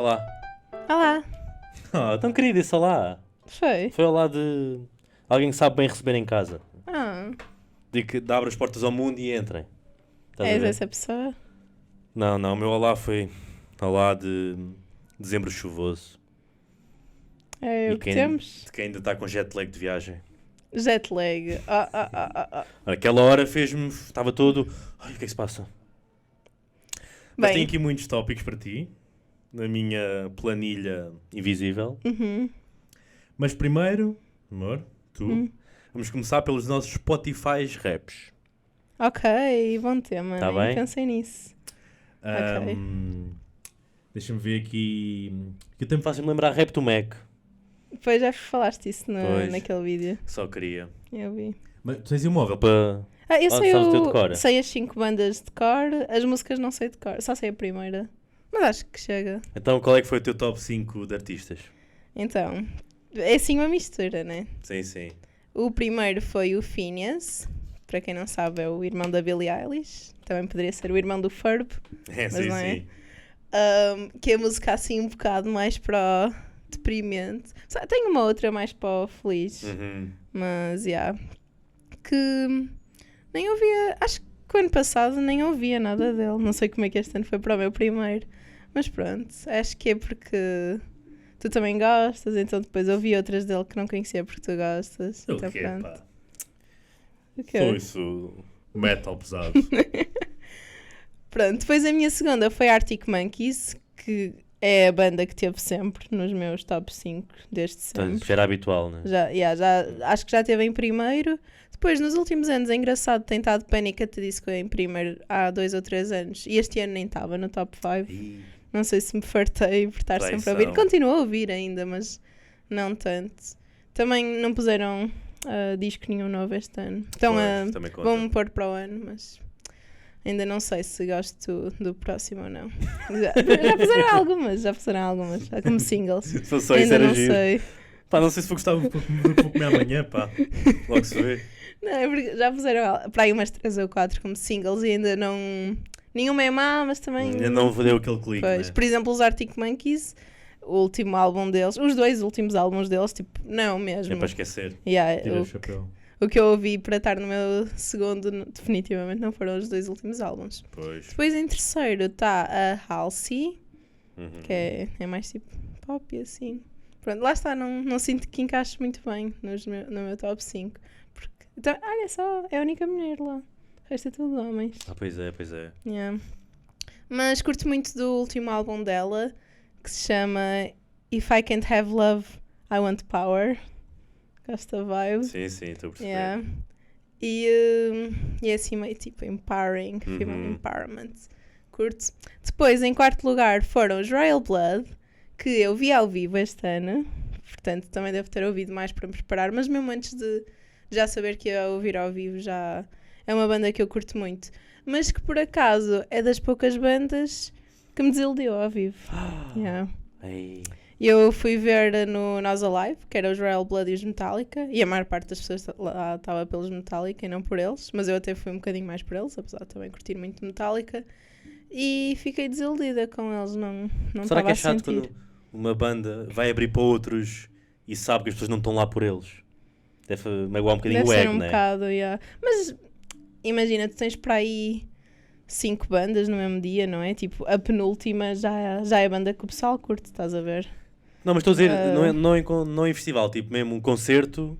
Olá. Olá. Tão querido isso, olá. Foi? Foi ao lado de alguém que sabe bem receber em casa. Ah, De que abre as portas ao mundo e entrem. Estás a és ver? essa pessoa? Não, o meu olá foi olá de dezembro chuvoso. É E o que temos? de quem ainda está com jet lag de viagem. Jet lag. Aquela hora fez-me... Estava todo... Ai, o que é que se passa? Mas tenho Bem, aqui muitos tópicos para ti. Na minha planilha invisível. Mas primeiro, amor, tu... Vamos começar pelos nossos Spotify raps. ok, bom tema, Tá nem bem? pensei nisso. Ok. Deixa-me ver aqui... Que eu também faço-me lembrar rap do Mac. Depois já falaste isso Pois. naquele vídeo. Só queria. Eu vi. Mas tu tens aí um móvel para... Eu sei, sabes o teu de cor? sei as 5 bandas de cor, as músicas não sei de cor, só sei a primeira. Mas acho que chega. Então qual é que foi o teu top 5 de artistas? Então, é assim uma mistura, né? Sim, sim. O primeiro foi o Phineas, para quem não sabe é o irmão da Billie Eilish, também poderia ser o irmão do Ferb, É, mas sim, não é? sim. Que é a música assim um bocado mais para o deprimente. Tem uma outra mais para o feliz, mas que nem ouvia, acho que o ano passado nem ouvia nada dele, não sei como é que este ano foi para o meu primeiro, mas pronto, acho que é porque tu também gostas, então depois ouvi outras dele que não conhecia porque tu gostas. O Então quê, pronto. pá? O quê? Foi isso metal pesado. Pronto, depois a minha segunda foi Arctic Monkeys, que é a banda que teve sempre nos meus top 5 desde sempre. Já era habitual, né? Já, acho que já teve em primeiro. Depois, nos últimos anos, é engraçado, tem estado Panic! At the Disco em primeiro há 2 ou 3 anos. E este ano nem estava no top 5. Ih, Não sei se me fartei por estar sempre a ouvir. Traição. Continuo a ouvir ainda, mas não tanto. Também não puseram disco nenhum novo este ano. Então pois, também conta. vão-me pôr para o ano, mas ainda não sei se gosto do próximo ou não. Já puseram algumas, como singles. Só isso Ainda era não giro. sei. Pá, não sei se vou gostar do que vou comer amanhã, pá. Logo se vê. Não, é porque já puseram para aí umas 3 ou 4 como singles e ainda não. Nenhuma é má, mas também. Ainda não deu aquele clique, Pois, né? por exemplo, os Arctic Monkeys, o último álbum deles, os 2 últimos álbuns deles, tipo, não mesmo. É para esquecer. Yeah, Tira o chapéu. o que eu ouvi para estar no meu segundo, definitivamente não foram os 2 últimos álbuns. Pois. Depois em terceiro está a Halsey, Uhum. que é mais tipo pop e assim. Pronto, lá está, não sinto que encaixe muito bem no meu top 5. Porque, então, olha só, é a única mulher lá. O resto é tudo homens. Pois é, pois é. Yeah. Mas curto muito do último álbum dela, que se chama If I Can't Have Love, I Want Power. Gosto da vibe. Sim, estou a perceber. Yeah. E é assim meio tipo empowering, female empowerment. Curto. Depois, em quarto lugar, foram os Royal Blood, que eu vi ao vivo este ano. Portanto, também devo ter ouvido mais para me preparar. Mas mesmo antes de já saber que ia ouvir ao vivo, já é uma banda que eu curto muito. Mas que, por acaso, é das poucas bandas que me desiludiu ao vivo. Yeah. Ei. E eu fui ver no Nós Alive, que era os Royal Blood e os Metallica, e a maior parte das pessoas lá estava pelos Metallica e não por eles, mas eu até fui um bocadinho mais por eles, apesar de também curtir muito Metallica, e fiquei desiludida com eles, não Será estava que é a chato sentir. quando uma banda vai abrir para outros e sabe que as pessoas não estão lá por eles? Deve magoar um bocadinho Deve o ser ego, um né? bocado, yeah. Mas imagina, tu tens para aí 5 bandas no mesmo dia, não é? Tipo, a penúltima já é a banda que o pessoal curte, estás a ver? Não, mas estou a dizer, não em festival, tipo mesmo um concerto,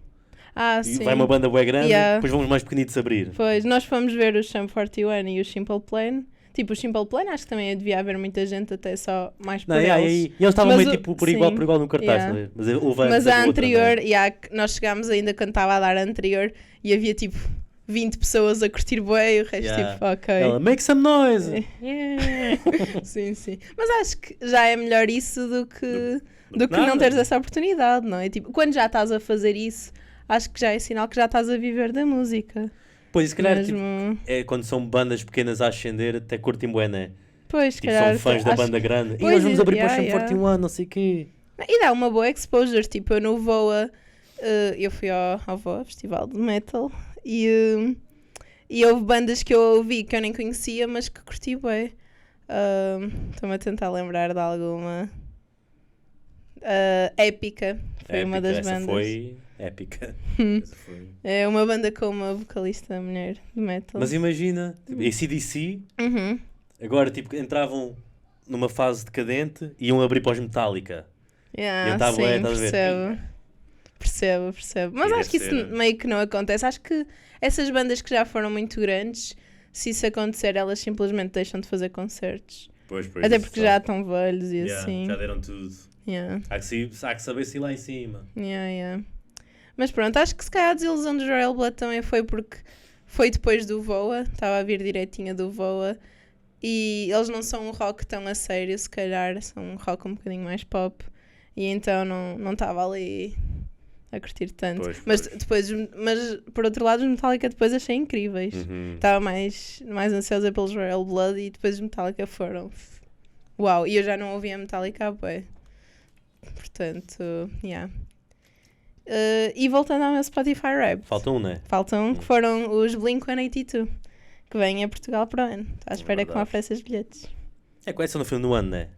e Sim. vai uma banda bué grande, Yeah. depois vão os mais pequenitos abrir. Pois, nós fomos ver o Sum 41 e o Simple Plan. Tipo, o Simple Plan acho que também devia haver muita gente, até só mais por Não, eles. e eles estavam Mas meio tipo por igual no cartaz, yeah. sabe? Mas houve antes Mas da a outra, anterior, né? nós chegámos ainda quando estava a dar a anterior e havia tipo 20 pessoas a curtir bué e o resto Yeah. tipo, ok. Ela, make some noise! Sim. Mas acho que já é melhor isso do que nada. não teres essa oportunidade, não é? Tipo, quando já estás a fazer isso, acho que já é sinal que já estás a viver da música. Pois, se calhar, Mesmo. tipo, é quando são bandas pequenas a ascender, até curtem bué, né? Pois, se Tipo, calhar, são fãs da acho banda grande. E Pois, nós vamos abrir para o yeah, Sum 41, não sei o quê. E dá uma boa exposure, tipo, eu no VOA, eu fui ao VOA, Festival de Metal, e houve bandas que eu ouvi que eu nem conhecia, mas que curti bem. Estou-me a tentar lembrar de alguma. Épica. Foi uma das essa bandas. foi épica. Essa foi... É uma banda com uma vocalista mulher de metal. Mas imagina, tipo, AC/DC, agora tipo, entravam numa fase decadente e iam abrir para os Metallica. Yeah, sim, percebo. Mas acho que isso meio que não acontece. Acho que essas bandas que já foram muito grandes, se isso acontecer, elas simplesmente deixam de fazer concertos. Pois, até porque já estão velhos e assim. Já deram tudo. Há que saber se ir lá em cima. Mas pronto, acho que se calhar a desilusão dos Royal Blood também foi porque foi depois do VOA, estava a vir direitinha do VOA, e eles não são um rock tão a sério, se calhar são um rock um bocadinho mais pop, e então não estava ali a curtir tanto. Mas por outro lado os Metallica depois achei incríveis. Estava mais ansiosa pelos Royal Blood e depois os Metallica foram uau, e eu já não ouvia Metallica há bué. Portanto, e voltando ao meu Spotify Rap. Faltam, né? Faltam, que foram os Blink-182, que vêm a Portugal para o ano. Estou à espera que me ofereçam os bilhetes. Começa no fim do ano, né?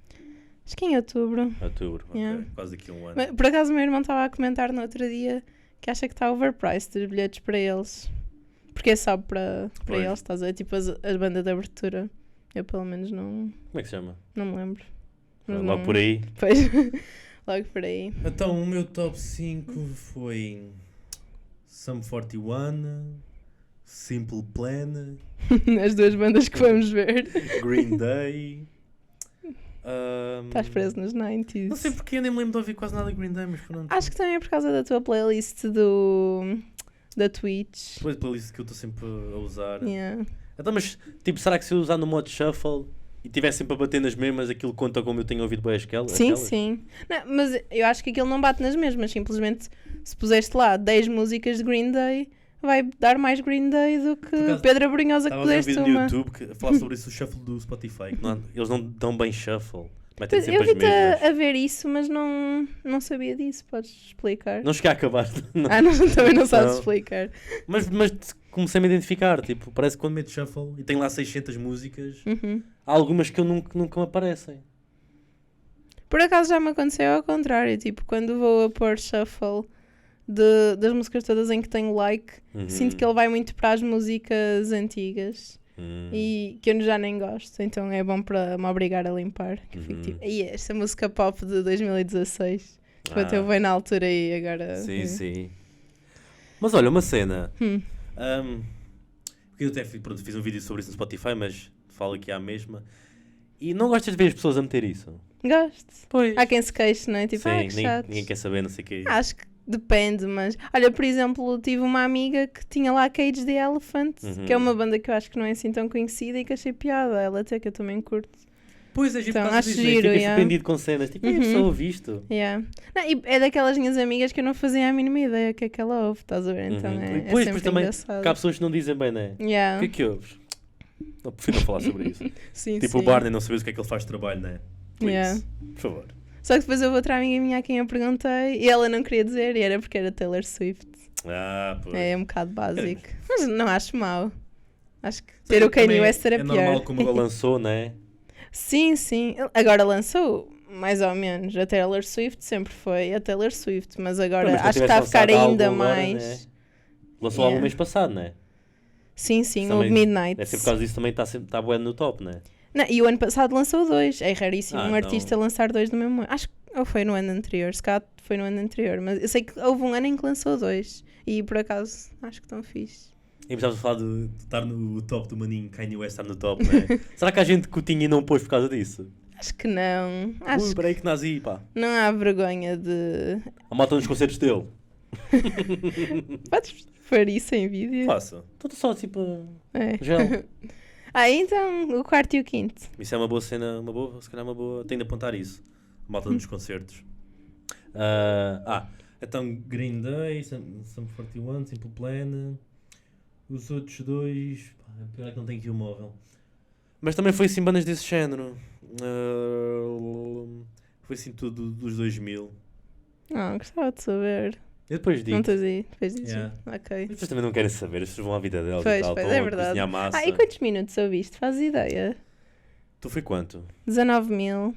Acho que em outubro. Ok. Quase daqui a um ano. Mas, por acaso o meu irmão estava a comentar no outro dia que acha que está overpriced os bilhetes para eles. Porque é só para eles, estás a ver? Tipo as bandas de abertura. Eu pelo menos não... Como é que se chama? Não me lembro. Mas Logo por aí. Pois, logo por aí. Então o meu top 5 foi Sum 41, Simple Plan, As duas bandas que vamos ver. Green Day. Estás preso nos 90s. Não sei porque eu nem me lembro de ouvir quase nada de Green Day, mas pronto. Acho que também é por causa da tua playlist da Twitch. Depois da playlist que eu estou sempre a usar. Então, mas tipo, será que se eu usar no modo shuffle e estiver sempre a bater nas mesmas, aquilo conta como eu tenho ouvido bem aquelas? Sim. Não, mas eu acho que aquilo não bate nas mesmas. Simplesmente, se puseste lá 10 músicas de Green Day, vai dar mais Green Day do que Pedro Abrunhosa que puseste uma. Estava a ver no YouTube a falar sobre isso, o shuffle do Spotify. Eles não dão bem shuffle. Eu vi-te a ver isso, mas não sabia disso. Podes explicar? Não cheguei a acabar. Também não sabes explicar. Mas comecei-me a identificar. Tipo, parece que quando meto shuffle e tenho lá 600 músicas, há algumas que nunca me aparecem. Por acaso já me aconteceu ao contrário. Tipo, quando vou a pôr shuffle das músicas todas em que tenho like, sinto que ele vai muito para as músicas antigas. E que eu já nem gosto, então é bom para me obrigar a limpar. Que fico tipo, e esta música pop de 2016 enquanto eu venho na altura e agora. Sim. Mas olha, uma cena. Porque eu até fiz um vídeo sobre isso no Spotify, mas falo aqui à mesma. E não gostas de ver as pessoas a meter isso? Gosto. Pois. Há quem se queixe, não é? Tipo, sim, que chato. Ninguém quer saber, não sei o que. Acho que depende, mas... Olha, por exemplo, tive uma amiga que tinha lá Cage the Elephant, que é uma banda que eu acho que não é assim tão conhecida e que achei piada. Ela até que eu também curto. Pois, é giro, então, acho giro, Fiquei surpreendido com cenas. Tipo, a pessoa ouve isto. Não, e é daquelas minhas amigas que eu não fazia a mínima ideia que é que ela ouve, estás a ver? Então é sempre também, engraçado. há pessoas que não dizem bem, não é? O que é que ouves? Não, prefiro não falar sobre isso. Sim. O Barney não sabes o que é que ele faz de trabalho, não é? Por favor. Só que depois houve outra amiga minha a quem eu perguntei e ela não queria dizer, e era porque era Taylor Swift. Pois. É um bocado básico. Mas não acho mau. Acho que ter o Kanye West era pior. É normal como ela lançou, não é? Sim. Agora lançou, mais ou menos. A Taylor Swift sempre foi a Taylor Swift, mas agora acho que está a ficar ainda mais. Agora, né? Lançou algo mês passado, não é? Sim, o Midnight. Deve ser por causa disso também está bueno no top, não é? Não, e o ano passado lançou 2. É raríssimo um artista lançar 2 no mesmo ano. Acho que ou foi no ano anterior. Se calhar foi no ano anterior. Mas eu sei que houve um ano em que lançou 2. E por acaso acho que estão fixe. E precisávamos falar de estar no top do maninho Kanye West estar no top, não é? Será que há gente que o tinha e não pôs por causa disso? Acho que não. Peraí que nazi, pá. Não há vergonha de... A malta nos concertos dele. Podes pôr isso em vídeo? Faça. Estou só tipo... Gel. Então o quarto e o quinto. Isso é uma boa cena, se calhar uma boa... Tenho de apontar isso. A malta nos concertos. Então Green Day, Sum 41, Simple Plan... Os outros dois... Pior é que não tem aqui o móvel. Mas também foi assim bandas desse género. Foi assim tudo dos 2000. Gostava de saber. Eu depois digo. Não estás aí? Depois digo. Ok. As pessoas também não querem saber. As pessoas vão à vida delas pois, e tal. É verdade. E quantos minutos ouviste? Fazes ideia? Tu foi quanto? 19.000.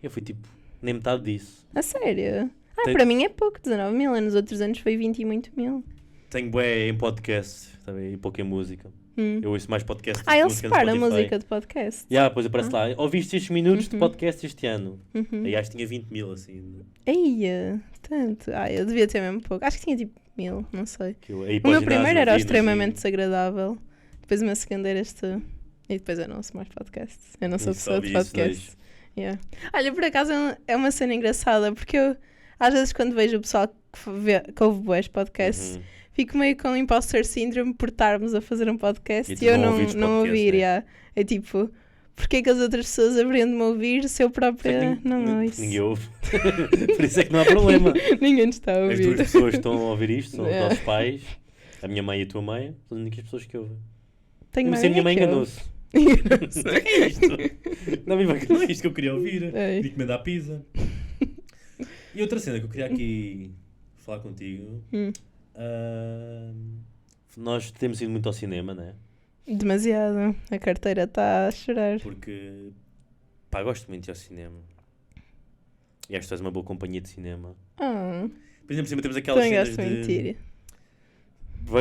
Eu fui tipo nem metade disso. A sério? Para mim é pouco, 19 mil. Nos outros anos foi 20 e muito mil. Tenho bué em podcast também, e pouco em música. Eu ouço mais podcast. Ele separa a música de podcast. Depois aparece lá, ouviste estes minutos de podcast este ano. Aí acho que tinha 20 mil, assim. Eia, tanto. Eu devia ter mesmo pouco. Acho que tinha tipo 1000, não sei. O meu primeiro era extremamente desagradável. Depois o meu segundo era este. E depois eu não ouço mais podcasts. Eu não sou pessoa de podcasts. Olha, por acaso é uma cena engraçada, porque eu, às vezes, quando vejo o pessoal que ouve bués podcasts, fico meio com imposter syndrome por estarmos a fazer um podcast e eu não ouvir. Né? É tipo, porque é que as outras pessoas haveriam de me ouvir se eu própria não ouço? Ninguém ouve. Por isso é que não há problema. Ninguém está a ouvir. As duas pessoas que estão a ouvir isto são os nossos pais, a minha mãe e a tua mãe, são as únicas pessoas que ouvem. Tenho a minha mãe enganou-se. Não é isto. Não é isto que eu queria ouvir. Queria comer da pizza. E outra cena que eu queria aqui falar contigo. Nós temos ido muito ao cinema, não é? Demasiado. A carteira está a chorar. Porque, gosto muito de ir ao cinema. E acho que tu és uma boa companhia de cinema. Por exemplo, temos aquelas cenas de...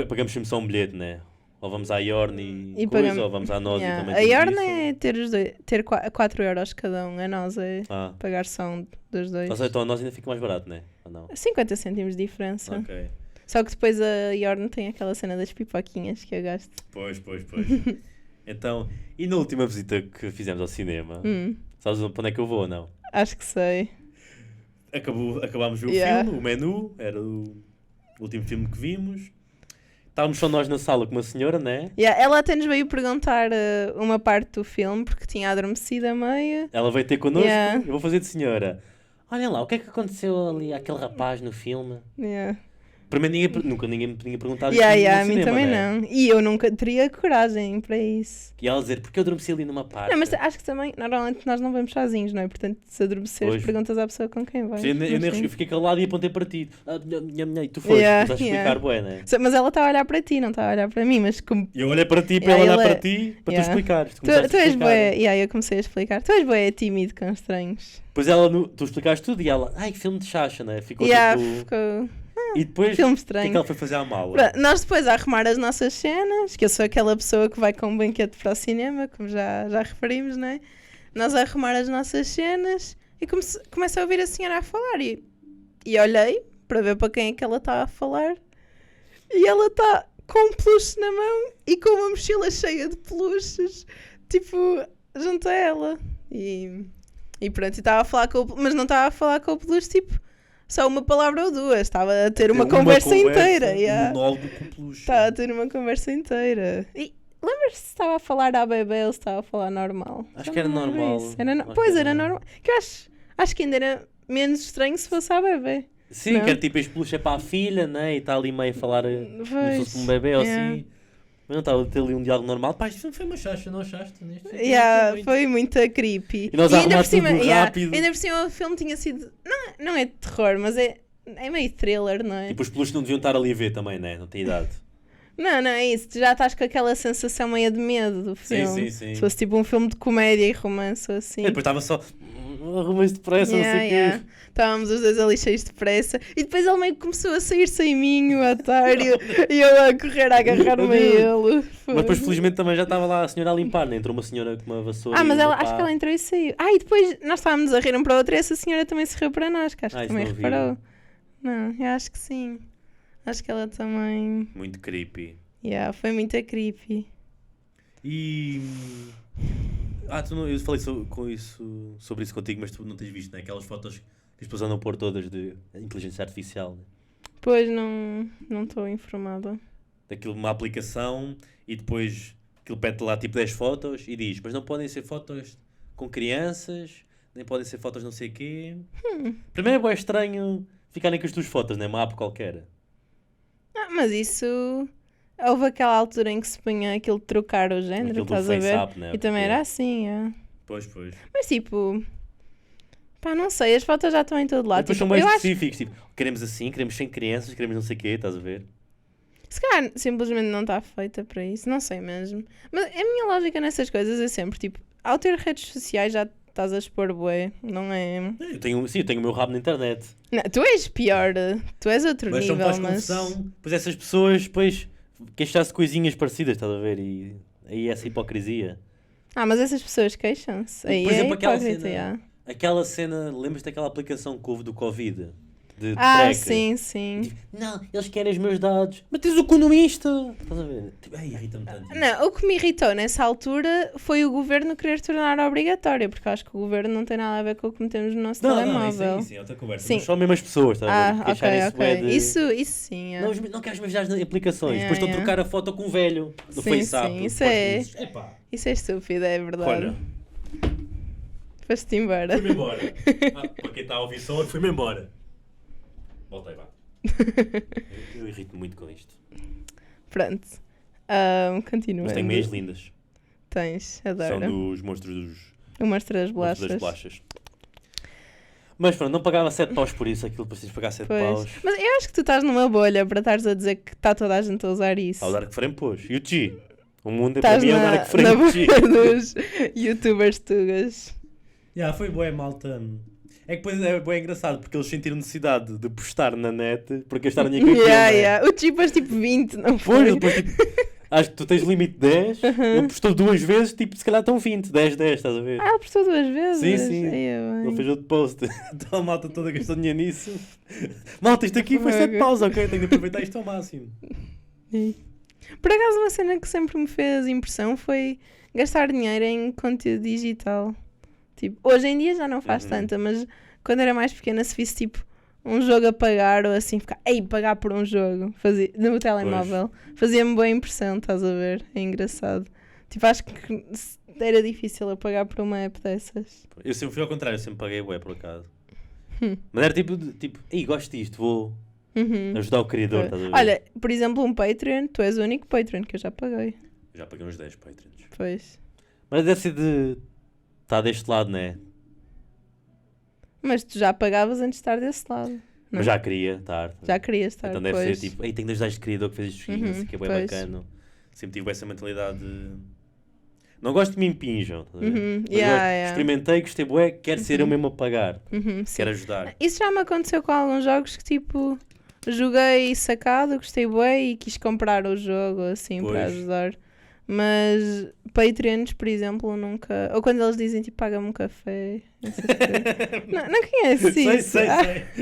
Pagamos sempre só um bilhete, não é? Ou vamos à Yorn e coisa, ou vamos à Nós e também. A Yorn é ter os dois, ter 4 euros cada um. A Nós é pagar só um dos dois. Ou seja, então a Nós ainda fica mais barato, não é? Ou não? 50 cêntimos de diferença. Ok. Só que depois a Yorn tem aquela cena das pipoquinhas que eu gosto. Pois. Então, e na última visita que fizemos ao cinema, sabes para onde é que eu vou ou não? Acho que sei. Acabámos de ver o filme, o menu, era o último filme que vimos. Estávamos só nós na sala com uma senhora, não é? Ela até nos veio perguntar uma parte do filme, porque tinha adormecido a meia. Ela veio ter connosco, eu vou fazer de senhora. Olha lá, o que é que aconteceu ali àquele rapaz no filme? Para mim, nunca ninguém me tinha perguntado isso. A mim também não. E eu nunca teria coragem para isso. E ela dizer, porque eu adormeci ali numa parte. Não, mas acho que também, normalmente nós não vamos sozinhos, não é? Portanto, se adormeceres, perguntas à pessoa com quem vais. Eu fiquei calado e apontei para ti. E tu foste, estás a explicar, bué, não é? Mas ela está a olhar para ti, não está a olhar para mim. Mas como... Eu olhei para ti, para ela olhar para ti, para tu explicares. Tu és bué, eu comecei a explicar. Tu és bué tímido com estranhos. Pois tu explicaste tudo e ela, que filme de chacha, não é? Ficou ficou... E depois, filme o que é que ela foi fazer à mala? Nós depois a arrumar as nossas cenas, que eu sou aquela pessoa que vai com um banquete para o cinema, como já referimos, não é? Nós a arrumar as nossas cenas e começo a ouvir a senhora a falar e olhei para ver para quem é que ela está a falar e ela está com um peluche na mão e com uma mochila cheia de peluches, tipo, junto a ela. E pronto, estava a falar mas não estava a falar com o peluche, tipo, só uma palavra ou duas. Estava a ter uma conversa inteira. Estava a ter uma conversa inteira. E lembras-te se estava a falar à bebê ou se estava a falar normal? Acho que era normal. Era normal. Que eu acho que ainda era menos estranho se fosse à bebê. Sim, que era tipo este peluche é para a filha, né? E está ali meio a falar como se fosse um bebê ou assim. Mas não estava a ter ali um diálogo normal. Isto não foi uma chacha, não achaste? Foi muito creepy. E nós arrumámos tudo rápido. Ainda por cima o filme tinha sido... Não é de terror, mas é meio thriller, não é? Tipo, os peluches não deviam estar ali a ver também, né? Não tem idade. Não é isso. Tu já estás com aquela sensação meio de medo do filme. Sim. Se fosse tipo um filme de comédia e romance ou assim. E depois estava só... Arrumei-se depressa, não sei o quê. Estávamos os dois ali cheios de pressa e depois ele meio que começou a sair sem mim, o otário, e eu a correr a agarrar-me a ele. Mas depois felizmente também já estava lá a senhora a limpar, né? Entrou uma senhora com uma vassoura. Mas acho que ela entrou e saiu. E depois nós estávamos a rir um para o outro e essa senhora também se riu para nós, que acho que também reparou. Não, eu acho que sim. Acho que ela também... Muito creepy. Foi muito creepy. E... eu falei sobre isso contigo, mas tu não tens visto, né? Aquelas fotos que as pessoas andam a pôr todas de inteligência artificial. Né? Pois, não estou informada. Daquilo, uma aplicação, e depois aquilo pede lá tipo 10 fotos e diz, mas não podem ser fotos com crianças, nem podem ser fotos não sei o quê. Primeiro é estranho ficarem com as tuas fotos, né? Uma app qualquer. Mas isso... Houve aquela altura em que se punha aquilo de trocar o género, estás a ver? Up, né? E também era assim, Pois. Mas tipo... não sei, as fotos já estão em todo lado. Depois são mais específicos, tipo, queremos assim, queremos sem crianças, queremos não sei o quê, estás a ver? Se calhar simplesmente não está feita para isso, não sei mesmo. Mas a minha lógica nessas coisas é sempre, tipo, ao ter redes sociais já Estás a expor bué, não é? Eu tenho o meu rabo na internet. Não, tu és pior, tu és outro Mas nível, não faz confusão, pois essas pessoas depois queixar-se de coisinhas parecidas, estás a ver? E aí essa hipocrisia. Mas essas pessoas queixam-se. Aí Por exemplo, hipócrita, aquela cena, lembras daquela aplicação que houve do Covid? De tracker? Sim. Tipo, não, eles querem os meus dados. Mas tens o economista. Estás a ver? Tipo, irrita-me tanto. Não, o que me irritou nessa altura foi o governo querer tornar obrigatório, porque eu acho que o governo não tem nada a ver com o que metemos no nosso telemóvel. Isso é outra conversa. Sim. Mas só mesmo as pessoas, estás a ver? Ok. Isso sim. Não queres meus dados nas aplicações. Depois estão a trocar a foto com um velho do FaceApp. Sim, isso é estúpido, é verdade. Olha. Foste-te embora. Fui-me embora. Para quem está a ouvir só, fui-me embora. Voltei, vá. Eu irrito muito com isto. Pronto. Continua. Mas tenho meias lindas. Tens, adoro. São dos monstros dos... O monstro das bolachas. Mas pronto, não pagava 7 paus por isso, aquilo preciso pagar 7 paus. Mas eu acho que tu estás numa bolha para estares a dizer que está toda a gente a usar isso. A usar que frame pôs. E o Chi? O mundo é para mim a usar que frame na Chi. dos youtubers tugas. Foi bué, malta. É que depois é bué engraçado, porque eles sentiram necessidade de postar na net para gastarem dinheiro com aquilo. O Chi pôs tipo 20, não foi? Pois, depois tipo... Acho que tu tens limite de 10, ele postou 2 vezes, tipo, se calhar estão 20, 10, estás a ver? Ele postou 2 vezes? Sim. Ele fez outro post. Então a malta toda gastou dinheiro nisso. Malta, isto aqui foi 7 paus, ok? Tenho de aproveitar isto ao máximo. Por acaso, uma cena que sempre me fez impressão foi gastar dinheiro em conteúdo digital. Tipo, hoje em dia já não faz tanta, mas quando era mais pequena, se visse tipo um jogo a pagar ou assim, ficar, pagar por um jogo no telemóvel, fazia-me boa impressão, estás a ver? É engraçado. Tipo, acho que era difícil a pagar por uma app dessas. Eu sempre fui ao contrário, eu sempre paguei o por acaso. Mas era tipo, gosto disto, vou ajudar o criador, estás a ver? Olha, por exemplo, um Patreon, tu és o único Patreon que eu já paguei. Eu já paguei uns 10 Patreons. Pois. Mas deve ser de... Está deste lado, não é? Mas tu já pagavas antes de estar desse lado. Não? Mas já queria estar. Já querias estar, então deve ser tipo, tenho de ajudar este criador que fez isto, não sei o que é bem bacana. Sempre tive essa mentalidade de... Não gosto de me impinjam, estás a ver? Experimentei, gostei bué, quero ser eu mesmo a pagar. Quero ajudar. Isso já me aconteceu com alguns jogos que tipo, joguei sacado, gostei bué e quis comprar o jogo assim para ajudar. Mas Patreons, por exemplo, nunca... Ou quando eles dizem, tipo, paga-me um café. Não conheces isso? Sei.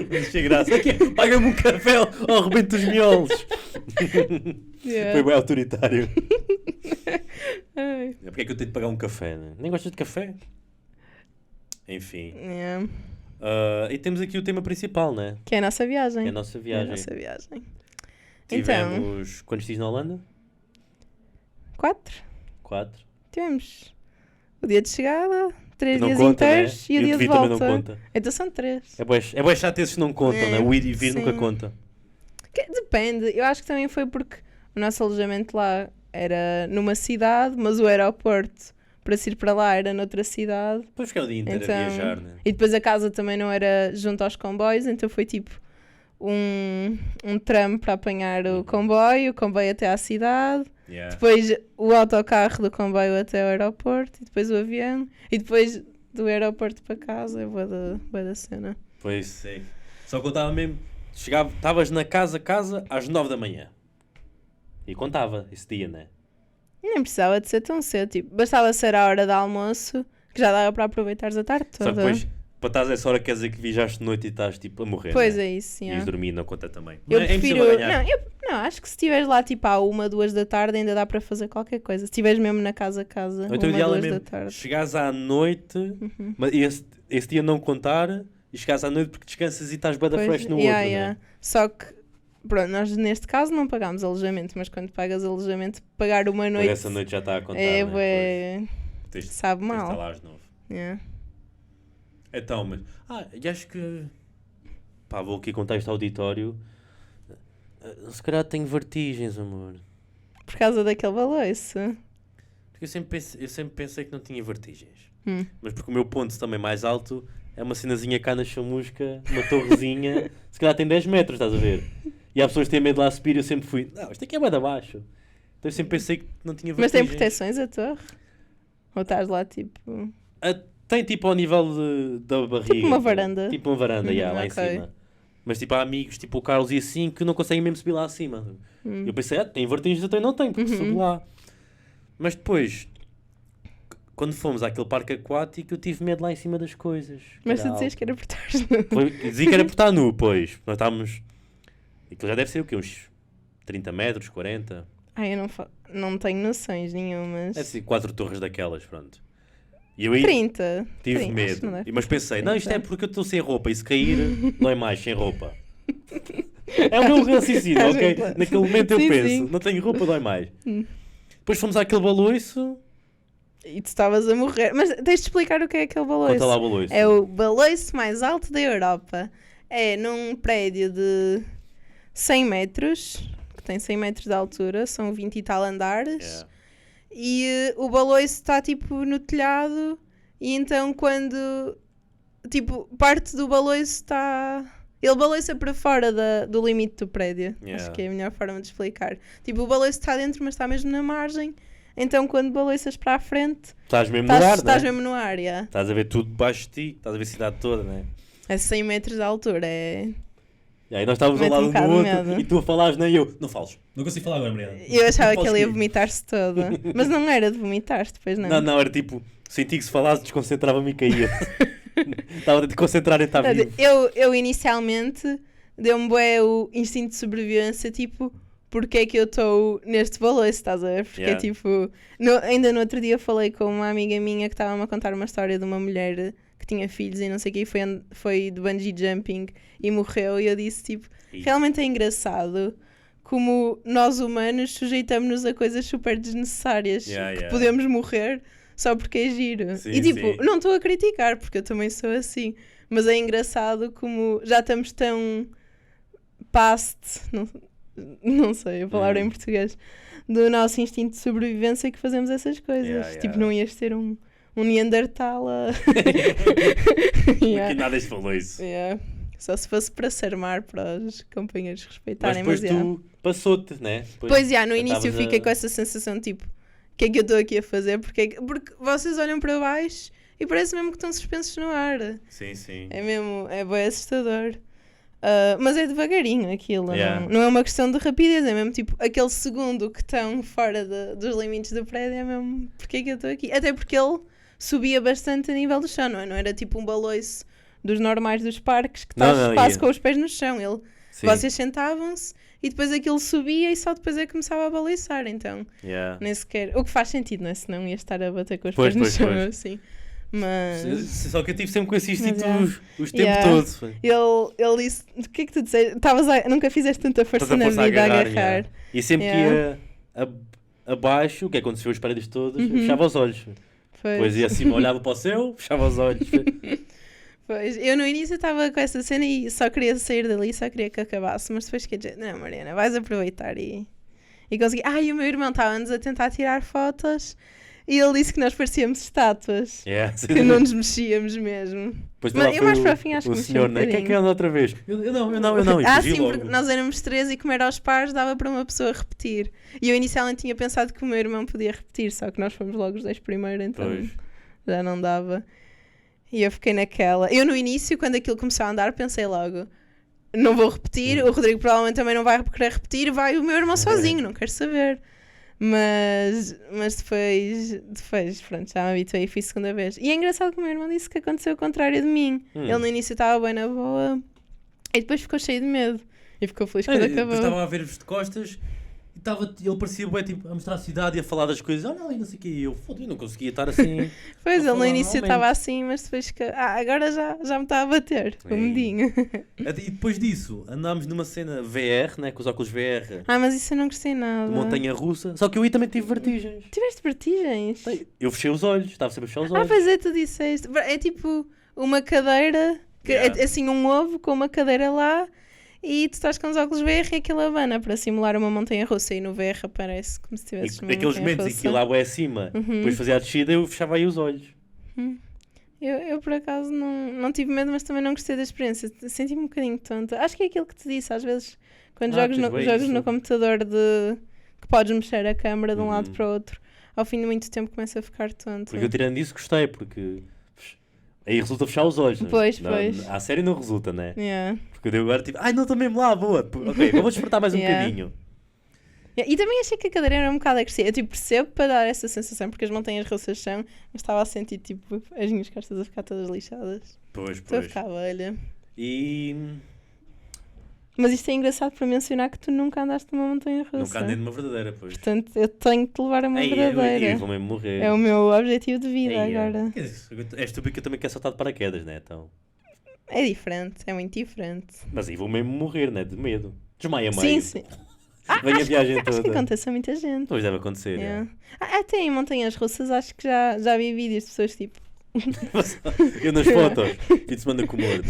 Mas achei graça. Paga-me um café ao rebento dos miolos. Foi bem autoritário. Porque é que eu tenho de pagar um café, né? Nem gostas de café? Enfim. E temos aqui o tema principal, né? Que é a nossa viagem. Tivemos... Quantos dias na Holanda? 4. Tivemos o dia de chegada, 3 dias conta, inteiros, né? E o dia de volta. Não conta. Então são 3. É bem chato esses que não contam, né? O ir e vir nunca conta. Depende. Eu acho que também foi porque o nosso alojamento lá era numa cidade, mas o aeroporto para se ir para lá era noutra cidade. Depois ficar o dia inteiro a viajar, né? E depois a casa também não era junto aos comboios, então foi tipo um tram para apanhar o comboio até à cidade. Depois o autocarro do comboio até ao aeroporto, e depois o avião, e depois do aeroporto para casa. É boa da cena. Pois sei. Só contava mesmo, estavas na casa às 9 da manhã. E contava esse dia, né? Nem precisava de ser tão cedo, tipo, bastava ser a hora de almoço, que já dava para aproveitares a tarde toda. Só que depois, para estás essa hora, quer dizer que viajaste de noite e estás tipo a morrer. Pois né? é isso, sim. E dormir não conta também. Eu prefiro... Não, acho que se estiveres lá tipo à 1, 2 da tarde ainda dá para fazer qualquer coisa. Se estiveres mesmo na casa, 1, 2 da tarde. Chegares à noite, mas esse dia não contar, e chegares à noite porque descansas e estás bem da fresh no outro, né? Só que, pronto, nós neste caso não pagámos alojamento, mas quando pagas alojamento, pagar uma noite... Essa noite já está a contar, né? Sabe mal. Está lá às 9. Então, mas... e acho que... vou aqui contar isto ao auditório. Se calhar tenho vertigens, amor. Por causa daquele balanço? Porque eu sempre pensei que não tinha vertigens. Mas porque o meu ponto também mais alto é uma cenazinha cá na chamusca, uma torrezinha, se calhar tem 10 metros, estás a ver? E há pessoas que têm medo de lá subir e eu sempre fui, não, isto aqui é bem de abaixo. Então eu sempre pensei que não tinha vertigens. Mas tem proteções a torre? Ou estás lá tipo... Tem tipo ao nível da barriga. Tipo uma varanda. Tipo uma varanda, lá em cima. Mas tipo há amigos, tipo o Carlos e assim, que não conseguem mesmo subir lá acima. Eu pensei, tem vertigens, eu não tenho, porque subo lá. Mas depois, quando fomos àquele parque aquático, eu tive medo lá em cima das coisas. Mas tu dizias que era por estar nu. Dizia que era por estar nu, pois. Nós estávamos... Aquilo já deve ser o quê? Uns 30 metros, 40? Eu não tenho noções nenhumas. É assim, 4 torres daquelas, pronto. E eu aí 30. tive 30, medo. Mas pensei, 30. Isto é porque eu estou sem roupa e se cair, não é mais sem roupa. É o meu raciocínio, ok? Naquele momento eu penso, não tenho roupa, dói mais. Depois fomos àquele baloiço. E tu estavas a morrer. Mas tens de explicar o que é aquele baloiço. Conta lá o baloiço. É o baloiço mais alto da Europa. É num prédio de 100 metros, que tem 100 metros de altura, são 20 e tal andares. E o baloiço está tipo no telhado. E então quando tipo parte do baloiço está... Ele baloiça para fora do limite do prédio. Acho que é a melhor forma de explicar. Tipo, o baloiço está dentro, mas está mesmo na margem. Então, quando baloiças para a frente... Estás mesmo no ar, Estás mesmo no ar, Estás a ver tudo debaixo de ti. Estás a ver a cidade toda, não é? É 100 metros de altura, E aí nós estávamos ao lado um do outro e tu a falares, nem eu. Não fales. Não consigo falar agora, Mariana. Eu achava que ele ia vomitar-se todo. Mas não era de vomitar-te, depois não. Não, era tipo... Senti que se falasse, desconcentrava-me e caía. Estava a te concentrar em estar vivo. Eu inicialmente deu-me bué o instinto de sobrevivência, tipo, porque é que eu estou neste baloiço, estás a ver? Porque tipo, ainda no outro dia falei com uma amiga minha que estava-me a contar uma história de uma mulher que tinha filhos e não sei o que, foi de bungee jumping e morreu, e eu disse tipo, realmente é engraçado como nós humanos sujeitamos-nos a coisas super desnecessárias, que podemos morrer só porque é giro. Sim, e tipo, não estou a criticar, porque eu também sou assim. Mas é engraçado como já estamos tão past, não sei a palavra em português, do nosso instinto de sobrevivência que fazemos essas coisas. Tipo, não ias ter um Neandertal a... Que nada se falou isso. Só se fosse para se armar, para os companheiros respeitarem. Mas depois tu passou-te, né? Pois, no início eu fiquei com essa sensação, tipo... O que é que eu estou aqui a fazer? Porque vocês olham para baixo e parece mesmo que estão suspensos no ar. Sim. É mesmo, é bem assustador. Mas é devagarinho aquilo, não é uma questão de rapidez, é mesmo tipo aquele segundo que estão fora dos limites do prédio, é mesmo porque é que eu estou aqui? Até porque ele subia bastante a nível do chão, não era tipo um baloiço dos normais dos parques que estás quase com os pés no chão. Vocês sentavam-se e depois aquilo subia e só depois é que começava a baliçar, então nem sequer, o que faz sentido, não é? Senão ia estar a bater com os pés no chão assim. Mas... Só que eu tive sempre com esse instinto os tempos todos. Ele disse, o que é que tu disseste? Nunca fizeste tanta força na vida a agarrar. E sempre que ia abaixo, o que aconteceu, os paredes todos, fechava os olhos. Depois ia assim, olhava para o céu, fechava os olhos. Pois, eu no início estava com essa cena e só queria sair dali, só queria que acabasse, mas depois quer dizer, não, Mariana, vais aproveitar e consegui. E o meu irmão estava-nos a tentar tirar fotos e ele disse que nós parecíamos estátuas, que não nos mexíamos mesmo. Mas eu mais para o fim acho que o senhor, né? Quem é que anda outra vez? Eu não. Sim, porque nós éramos 3 e comer aos pares dava para uma pessoa repetir. E eu inicialmente tinha pensado que o meu irmão podia repetir, só que nós fomos logo os 10 primeiro, então já não dava. E eu fiquei naquela. Eu no início, quando aquilo começou a andar, pensei logo, não vou repetir, o Rodrigo provavelmente também não vai querer repetir, vai o meu irmão sozinho, não quero saber. Mas depois, pronto, já me habituei e fui a segunda vez. E é engraçado que o meu irmão disse que aconteceu o contrário de mim. Ele no início estava bem na boa e depois ficou cheio de medo. E ficou feliz quando acabou. Estava a ver-vos de costas e ele parecia bem, tipo, a mostrar a cidade e a falar das coisas. Não, não sei o que. E eu não conseguia estar assim. Pois, ele no início estava assim, mas depois agora já me está a bater o medinho. E depois disso, andámos numa cena VR, né, com os óculos VR. Mas isso eu não gostei nada. De montanha russa. Só que eu aí também tive vertigens. Tiveste vertigens? Eu fechei os olhos, estava sempre a fechar os olhos. Pois é, tu disseste. É tipo uma cadeira, é assim um ovo com uma cadeira lá. E tu estás com os óculos VR e aquilo abana para simular uma montanha russa. E no VR aparece como se tivesses uma montanha russa. Naqueles momentos em que lá é acima, depois fazia a descida, eu fechava aí os olhos. Eu por acaso não tive medo, mas também não gostei da experiência. Senti-me um bocadinho tonta. Acho que é aquilo que te disse, às vezes, quando jogas no computador que podes mexer a câmera de um lado para o outro, ao fim de muito tempo começa a ficar tonto. Porque eu tirando isso gostei, porque Aí resulta fechar os olhos. Pois, não, pois. À série não resulta, né? Yeah. Porque eu agora tipo, ai não, estou mesmo lá, boa. Ok, vou despertar mais um bocadinho. E também achei que a cadeira era um bocado agressiva. Eu tipo, percebo para dar essa sensação, porque as montanhas russas são, mas estava a sentir tipo as minhas costas a ficar todas lixadas. Pois. Estou a ficar velha. Mas isto é engraçado para mencionar que tu nunca andaste numa montanha russa. Nunca andei numa verdadeira, pois. Portanto, eu tenho de te levar a uma verdadeira. Eu vou mesmo morrer. É o meu objetivo de vida agora. É estúpido que eu também quero saltar de paraquedas, né? Então... É diferente, é muito diferente. Mas aí vou mesmo morrer, né? De medo. Desmaia Sim, meio. sim. Vem a viagem toda. Acho que acontece a muita gente. Pois deve acontecer, Até em montanhas russas acho que já vi vídeos de pessoas tipo... Eu nas fotos. E de semana com o morto.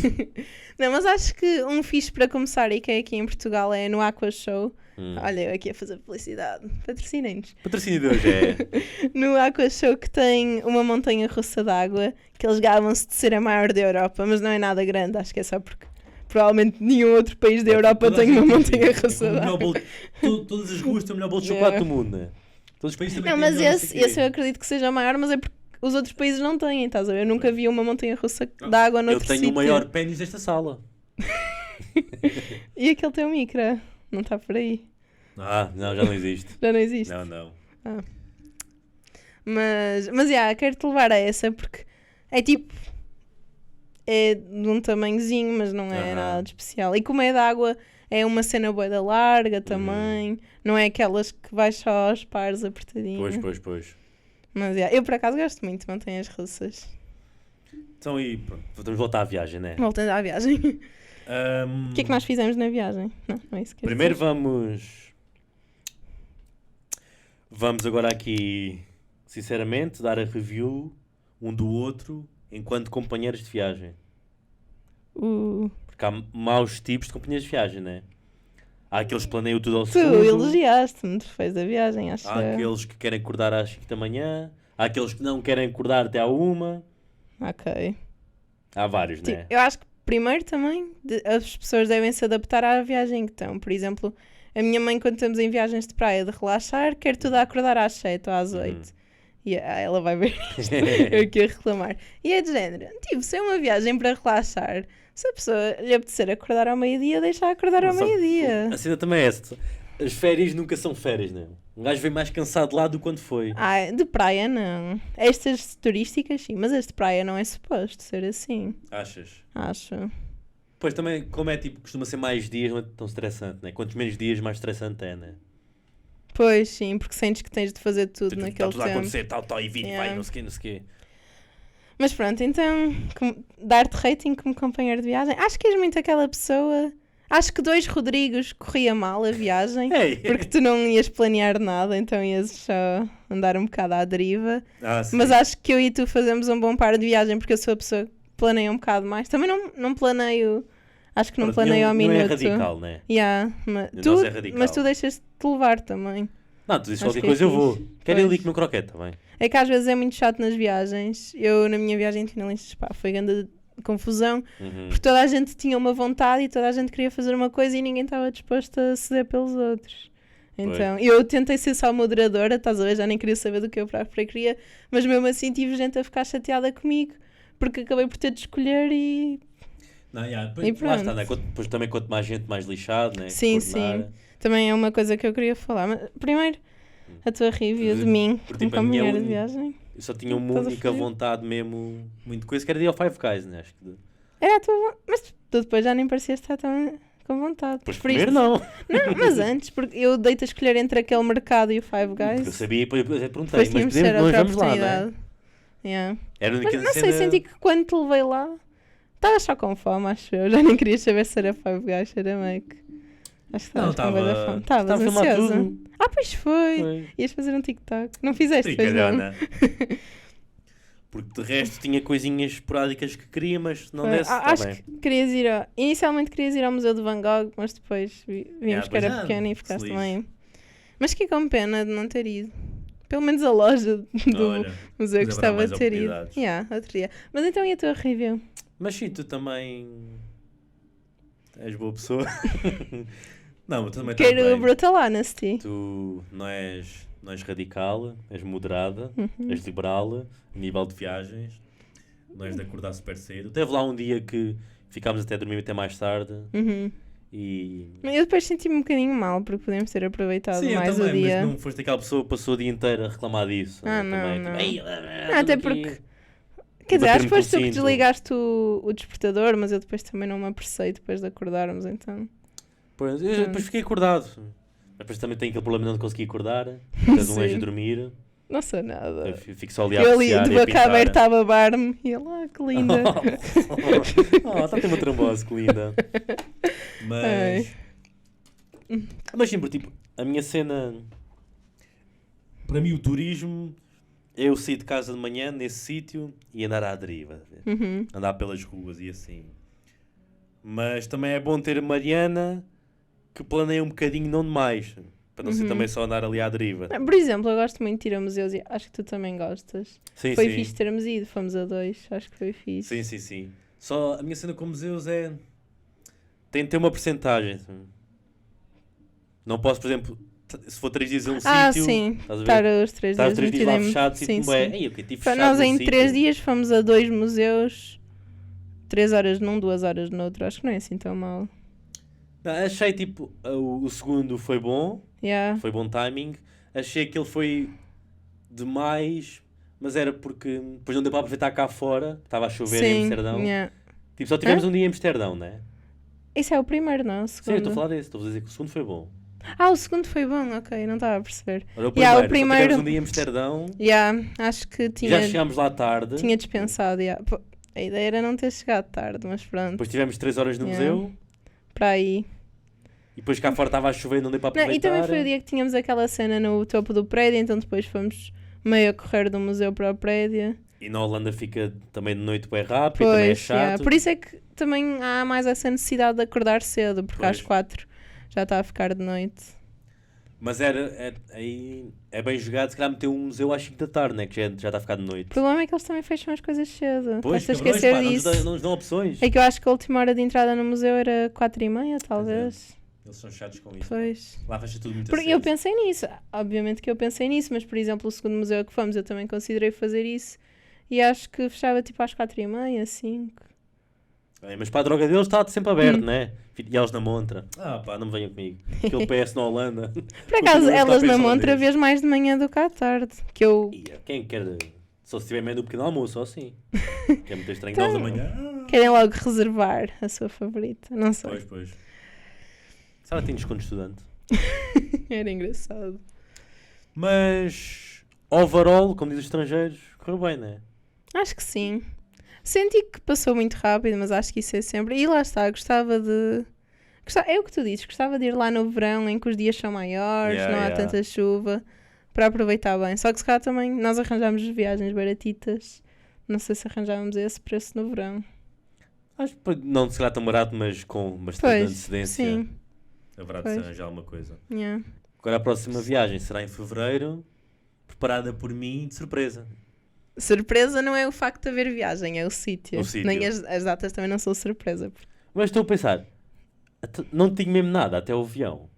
Não, mas acho que um fixe para começar e que é aqui em Portugal é no Aqua Show. Olha, eu aqui a fazer publicidade. Patrocinem-nos. Patrocínio de hoje é... No Aqua Show que tem uma montanha russa de água que eles gabam-se de ser a maior da Europa, mas não é nada grande. Acho que é só porque provavelmente nenhum outro país da Europa tem uma montanha russa de água. Todas as ruas têm o melhor bolo de chocolate do mundo, né? Todos os países também têm. Não, mas esse eu acredito que seja maior, mas é porque os outros países não têm, estás a ver? Eu nunca vi uma montanha russa de água noutro sítio. Eu tenho o maior pênis desta sala. E aquele teu micro? Não está por aí? Não, já não existe. Já não existe? Não. Mas quero-te levar a essa porque é tipo... É de um tamanhozinho, mas não é nada de especial. E como é de água, é uma cena bué da larga também. Não é aquelas que vais só aos pares apertadinho. Pois. Mas eu por acaso gosto muito de montanhas russas. Então aí, pronto, vamos voltar à viagem, né? Voltando à viagem. O que é que nós fizemos na viagem? Não é isso que primeiro vamos agora aqui, sinceramente, dar a review um do outro enquanto companheiros de viagem. Porque há maus tipos de companheiros de viagem, né? Há aqueles que planeiam tudo ao segundo. Tu elogiaste-me depois da viagem, acho. Há aqueles que querem acordar às 5 da manhã. Há aqueles que não querem acordar até à 1. Ok. Há vários, né? Eu acho que primeiro também as pessoas devem se adaptar à viagem que estão. Por exemplo, a minha mãe, quando estamos em viagens de praia de relaxar, quer tudo a acordar às 7 ou às 8. E ela vai ver isto, eu aqui a reclamar. E é de género, tipo, se é uma viagem para relaxar, se a pessoa lhe apetecer acordar ao meio-dia, deixa acordar ao meio-dia. A cena também é essa. As férias nunca são férias, não é? Um gajo vem mais cansado lá do que quando foi. De praia não. Estas turísticas sim, mas as de praia não é suposto ser assim. Achas? Acho. Pois também, como é tipo, costuma ser mais dias, não é tão estressante, né? Quantos menos dias, mais estressante é, né? Pois sim, porque sentes que tens de fazer tudo naquele tempo. Está tudo a acontecer, tal, e vir e vai, não sei o quê. Mas pronto, então, dar-te rating como companheiro de viagem. Acho que és muito aquela pessoa... Acho que 2 Rodrigos corria mal a viagem, porque tu não ias planear nada, então ias só andar um bocado à deriva. Mas acho que eu e tu fazemos um bom par de viagem, porque eu sou a pessoa que planeia um bocado mais. Também não planeio... Acho que não planeio ao minuto. Não é radical, né? Mas tu deixas-te levar também. Não, tu dizes qualquer coisa, eu vou. Quero ir ali comer croquete também. É que às vezes é muito chato nas viagens. Eu, na minha viagem de finalistas, foi grande confusão. Porque toda a gente tinha uma vontade e toda a gente queria fazer uma coisa e ninguém estava disposto a ceder pelos outros. Então, eu tentei ser só moderadora, estás a ver? Já nem queria saber do que eu própria queria. Mas mesmo assim tive gente a ficar chateada comigo. Porque acabei por ter de escolher e... Não, depois, lá está, né? Depois também quanto mais gente, mais lixado, né? Sim. Também é uma coisa que eu queria falar. Mas, primeiro, a tua review de mim como companheira de viagem. Eu só tinha uma única vontade mesmo, muito coisa, que era de ir ao Five Guys, né? Acho que... Era a tua... Mas tu depois já nem parecias estar tão com vontade. Pois primeiro não. Não, mas antes, porque eu dei-te a escolher entre aquele mercado e o Five Guys. Porque eu sabia, depois eu perguntei, mas nós vamos lá, não é? Mas não sei, senti que quando te levei lá, estavas só com fome, acho eu. Já nem querias saber se era Five Guys, se era Mac. Acho que estavas com medo da fome. Estavas ansiosa. Pois foi. Ias fazer um TikTok. Não fizeste, pois não? Porque de resto tinha coisinhas esporádicas que queria, mas não desse. Acho que querias ir inicialmente querias ir ao Museu de Van Gogh, mas depois vimos que era pequeno e ficaste também. Mas fiquei com pena de não ter ido. Pelo menos a loja do museu gostava de ter ido. Outro dia. Mas então e a tua review? Mas sim, tu também és boa pessoa. Não, tu também estás bem. Quero brutal honesty. Tu não és radical, és moderada, és liberal a nível de viagens. Não és de acordar super cedo. Teve lá um dia que ficámos até dormir até mais tarde. E... Eu depois senti-me um bocadinho mal, porque podemos ter aproveitado mais também, o dia. Mas não foste aquela pessoa que passou o dia inteiro a reclamar disso. Não. Até porque... Quer dizer, acho que foste tu que desligaste o despertador, mas eu depois também não me apressei depois de acordarmos, então... Pois, eu depois fiquei acordado. Depois também tenho aquele problema de não conseguir acordar. Tens um anjo a dormir. Não sei nada. Eu fico só ali a apreciar e a pintar. Eu ali de boca aberta a babar-me. E lá, que linda. Está a ter uma trombose, que linda. Mas sim, porque tipo, a minha cena... Para mim o turismo... Eu saí de casa de manhã nesse sítio e andar à deriva. Andar pelas ruas e assim. Mas também é bom ter a Mariana que planeia um bocadinho, não demais. Para não ser também só andar ali à deriva. Por exemplo, eu gosto muito de ir a museus e acho que tu também gostas. Sim, foi fixe termos ido, fomos a 2, acho que foi fixe. Sim. Só a minha cena com museus é... Tem de ter uma percentagem. Não posso, por exemplo... Se for 3 dias em um sítio... sim. Estar os 3 dias. 3 dias lá fechado, sim. Para nós em 3 dias fomos a 2 museus, 3 horas num, 2 horas no outro. Acho que não é assim tão mal. Não, achei tipo... O segundo foi bom. Foi bom timing. Achei que ele foi demais, mas era porque depois não deu para aproveitar cá fora. Estava a chover em Amsterdão. Tipo, só tivemos um dia em Amsterdão, não é? Esse é o primeiro, não? O segundo. Sim, eu estou a falar desse. Estou a dizer que o segundo foi bom. O segundo foi bom, ok, não estava a perceber. O primeiro. Tivemos um dia em Amsterdão. Acho que tinha... Já chegámos lá tarde. Tinha dispensado, A ideia era não ter chegado tarde, mas pronto. Depois tivemos 3 horas no museu. Para aí. E depois cá fora estava a chover e não deu para aproveitar. E também foi o dia que tínhamos aquela cena no topo do prédio, então depois fomos meio a correr do museu para o prédio. E na Holanda fica também de noite bem rápido, também é chato. Por isso é que também há mais essa necessidade de acordar cedo, porque às 4 já está a ficar de noite. Mas aí é bem jogado, se calhar meter um museu às 5 da tarde, né? Que já está a ficar de noite. O problema é que eles também fecham as coisas cedo. Pois, estás a esquecer disso. Não nos dão opções. É que eu acho que a última hora de entrada no museu era 4h30, talvez. Eles são chatos com isso. Pois. Lá fecha tudo muito cedo. Eu pensei nisso. Obviamente que eu pensei nisso, mas por exemplo, o segundo museu a que fomos, eu também considerei fazer isso. E acho que fechava tipo às 4h30, 5. Mas para a droga deles está sempre aberto, né? E eles na montra. Não me venham comigo. Aquele PS na Holanda. Por acaso, elas na montra vês mais de manhã do que à tarde. Que eu... Quem quer... Só se tiver meio do pequeno almoço, ou assim. Que é muito estranho. 9 da manhã. Querem logo reservar a sua favorita. Não sei. Pois. Se ela tem desconto de estudante. Era engraçado. Mas... Overall, como dizem os estrangeiros, correu bem, não é? Acho que sim. Senti que passou muito rápido, mas acho que isso é sempre... E lá está, gostava de... É o que tu dizes, gostava de ir lá no verão, em que os dias são maiores, não há tanta chuva, para aproveitar bem. Só que se calhar também nós arranjámos viagens baratitas. Não sei se arranjávamos esse preço no verão. Acho que não se calhar tão barato, mas com bastante antecedência. Sim. Haverá de se arranjar alguma coisa. Yeah. Agora a próxima viagem será em fevereiro, preparada por mim de surpresa. Surpresa não é o facto de haver viagem, é o sítio. Nem as datas também não são surpresa. Mas estou a pensar, não tinha mesmo nada até o avião.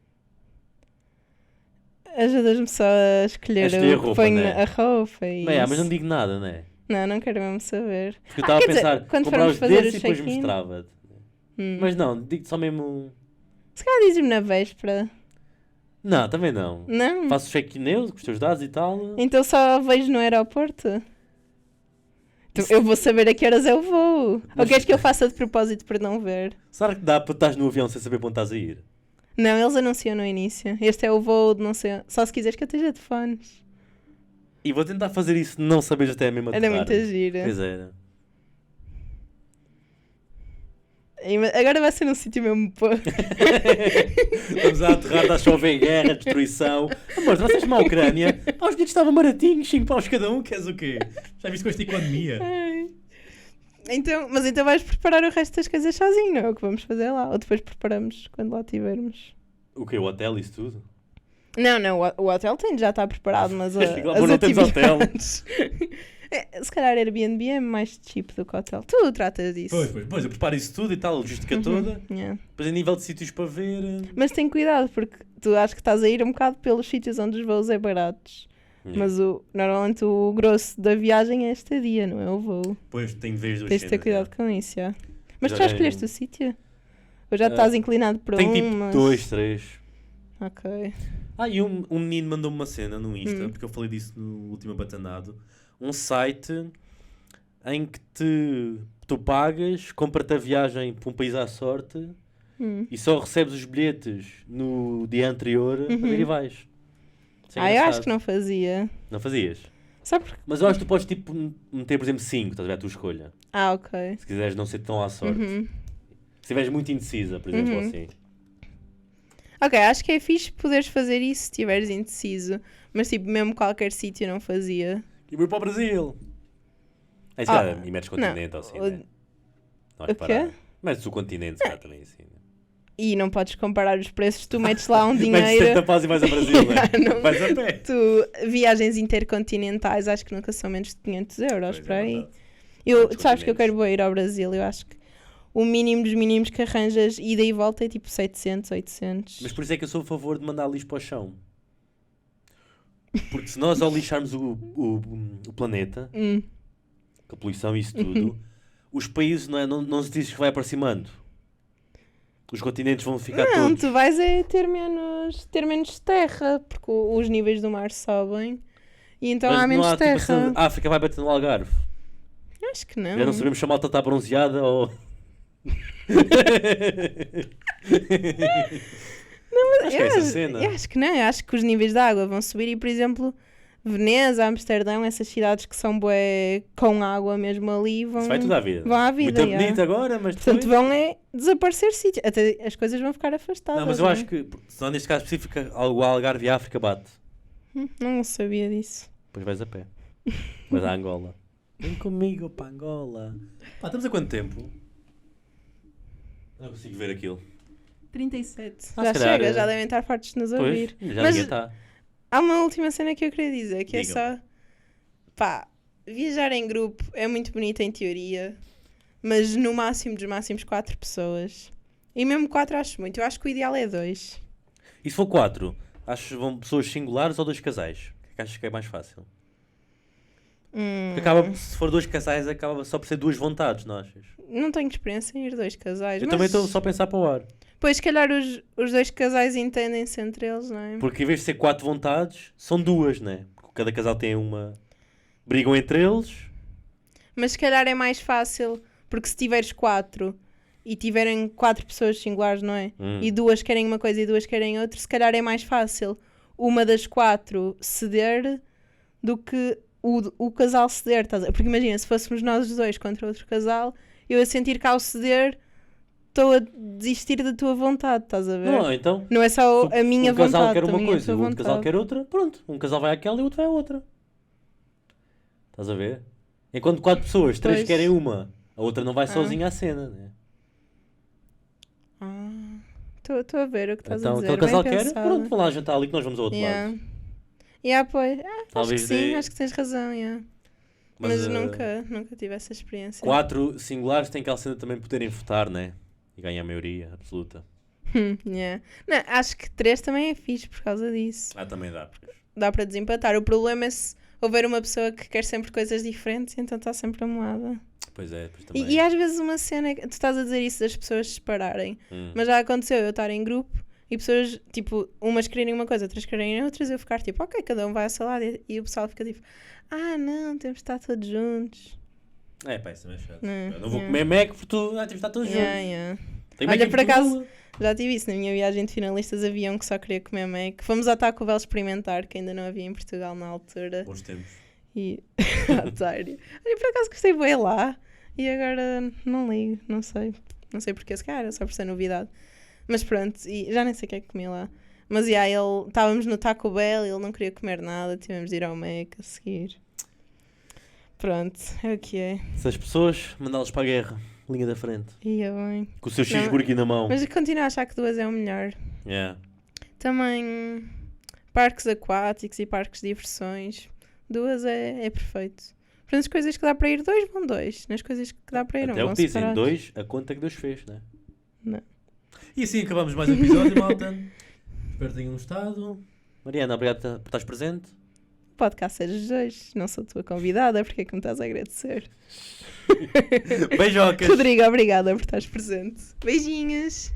Ajudas-me só a escolher a roupa, a roupa e mas não digo nada, não é? Não quero mesmo saber. Porque eu estava a pensar, dizer, quando comprar os fazer desses e depois mostrava-te. Mas não, digo só mesmo... Se calhar dizes-me na véspera. Não, também não. Não? Faço check-in neles, com os teus dados e tal. Então só vejo no aeroporto? Eu vou saber a que horas é o voo. Ou queres que eu faça de propósito para não ver? Será que dá para estás no avião sem saber para onde estás a ir? Não, eles anunciam no início. Este é o voo de não sei... Só se quiseres que eu esteja de fones. E vou tentar fazer isso de não saberes até a mesma Era muita gira. Pois era. Agora vai ser num sítio mesmo pô. Estamos a aterrar, está a chover guerra, destruição. Mas vocês uma Ucrânia, os bilhetes estavam baratinhos, 5 paus cada um, queres o quê? Já viste com esta economia? Mas então vais preparar o resto das coisas sozinho, não é o que vamos fazer lá? Ou depois preparamos quando lá estivermos? O quê? O hotel, isso tudo? Não, o hotel já está preparado, mas as não temos hotel. Se calhar Airbnb é mais cheap do que hotel. Tu tratas disso. Pois, eu preparo isso tudo e tal, a logística toda. Yeah. Depois a nível de sítios para ver... Mas tem cuidado, porque tu acho que estás a ir um bocado pelos sítios onde os voos é baratos. Mas normalmente o grosso da viagem é a estadia, não é o voo. Pois, tenho de ver as duas Tens de ter cenas, cuidado com isso, já. Mas Já tu já ganho. escolheste o sítio? Ou já estás inclinado para Tenho um, tipo mas... 2, 3. Ok. E um menino mandou-me uma cena no Insta, porque eu falei disso no último abatanado. Um site em que tu pagas, compra-te a viagem para um país à sorte e só recebes os bilhetes no dia anterior a ver e vais. Isso é eu engraçado. acho que não fazia. Não fazias? Só porque... Mas eu acho que tu podes tipo meter, por exemplo, 5, estás a ver a tua escolha. ok. Se quiseres não ser tão à sorte. Se estiveres muito indecisa, por exemplo, assim. Ok, acho que é fixe poderes fazer isso se estiveres indeciso. Mas tipo, mesmo qualquer sítio não fazia. E vou para o Brasil. É isso, e metes continente ou assim, né? Não O quê? Metes o continente, se calhar também assim, né? E não podes comparar os preços, tu metes lá um Metes dinheiro. 70 paus e vais ao Brasil, né? Não. Vais a pé. Viagens intercontinentais acho que nunca são menos de 500 euros Pois, para aí. verdade. Tu sabes que eu quero ir ao Brasil, eu acho que o mínimo dos mínimos que arranjas ida e volta é tipo 700, 800. Mas por isso é que eu sou a favor de mandar lixo para o chão. Porque se nós ao lixarmos o planeta, com a poluição e isso tudo, os países não se diz que vai aproximando. Os continentes vão ficar Não, todos. tu vais ter menos terra, porque os níveis do mar sobem e então Mas há não menos há, terra. tipo, assim, a África vai bater no Algarve. Acho que não. Já não sabemos se a malta está bronzeada ou... Acho que é essa cena. Eu acho que não, eu acho que os níveis de água vão subir e, por exemplo, Veneza, Amsterdão, essas cidades que são bué com água mesmo ali vão... Isso vai tudo à vida. Vão à vida, Muito bonito agora, mas Portanto, depois... vão desaparecer sítios. Até as coisas vão ficar afastadas. Não, mas eu acho que, só neste caso específico, o Algarve e a África bate. Não sabia disso. Depois vais a pé. Vais a Angola. Vem comigo para Angola. Pá, estamos a quanto tempo? Não consigo ver aquilo. 37. Ah, Já se calhar, chega, já devem estar fartos de nos ouvir. Pois, já Mas ninguém está. há uma última cena que eu queria dizer, que é Diga-me. só... Pá, viajar em grupo é muito bonito em teoria, mas no máximo dos máximos 4 pessoas. E mesmo 4 acho muito. Eu acho que o ideal é 2. E se for 4? Achas que vão pessoas singulares ou 2 casais? O que achas que é mais fácil? Porque se for 2 casais, acaba só por ser 2 vontades, não achas? Não tenho experiência em ir 2 casais. Eu mas... também estou só a pensar para o ar. Pois, se calhar os 2 casais entendem-se entre eles, não é? Porque em vez de ser 4 vontades, são 2, né? Porque cada casal tem uma... Brigam entre eles. Mas se calhar é mais fácil, porque se tiveres 4 e tiverem 4 pessoas singulares, não é? E 2 querem uma coisa e 2 querem outra, se calhar é mais fácil uma das 4 ceder do que o casal ceder. Porque imagina, se fôssemos nós os 2 contra outro casal, eu a sentir que ao ceder estou a desistir da tua vontade, estás a ver? Não, então... Não é só a minha vontade. Um casal quer uma também é a coisa, tua o outro casal vontade. quer outra. Pronto, um casal vai àquela e o outro vai à outra. Estás a ver? Enquanto 4 pessoas, 3 Pois. querem uma, a outra não vai sozinha à cena, né? Estou a ver o que estás a Então dizer. aquele casal bem quer, pensado. pronto, vão lá jantar ali que nós vamos ao outro lado. Pois. Acho que Talvez sim, dê- acho que tens razão, Mas nunca tive essa experiência. 4 singulares têm aquela cena também poderem votar, né? E ganhar a maioria absoluta. Não, acho que 3 também é fixe por causa disso. Também dá. Dá para desempatar. O problema é se houver uma pessoa que quer sempre coisas diferentes, então está sempre amoada. Pois é, depois também. E às vezes uma cena, tu estás a dizer isso das pessoas se separarem, mas já aconteceu eu estar em grupo e pessoas, tipo, umas quererem uma coisa, outras quererem outras, eu ficar tipo, ok, cada um vai ao seu lado, e o pessoal fica tipo, não, temos de estar todos juntos. Pá, isso também é chato. Não, Eu não vou comer Mac porque tu temos de estar todos juntos. Tem Mac Olha, em por acaso, Portugal. já tive isso na minha viagem de finalistas, havia um que só queria comer Mac. Fomos ao Taco Bell experimentar, que ainda não havia em Portugal na altura. Bons tempos. E... Otário. Olha, por acaso gostei bem lá. E agora não ligo, não sei. Não sei porque, se calhar, só por ser novidade. Mas pronto, e já nem sei o que é que comi lá. Mas estávamos no Taco Bell e ele não queria comer nada, tivemos de ir ao Mac a seguir. Pronto, é o que é. Se as pessoas, mandá-los para a guerra, linha da frente. Ia bem. Com o seu cheeseburger na mão. Mas eu continuo a achar que 2 é o melhor. Yeah. Também parques aquáticos e parques de diversões. 2 é perfeito. Para as coisas que dá para ir 2, vão 2. Nas coisas que dá para ir 1, Até o vão que dizem, separados. 2, a conta que Deus fez, né? Não. E assim acabamos mais um episódio, malta. Espero que tenham gostado. Mariana, obrigado por estares presente. podcast é dos dois. Não sou tua convidada, porque é que me estás a agradecer? Beijocas. Rodrigo, obrigada por estares presente. Beijinhos.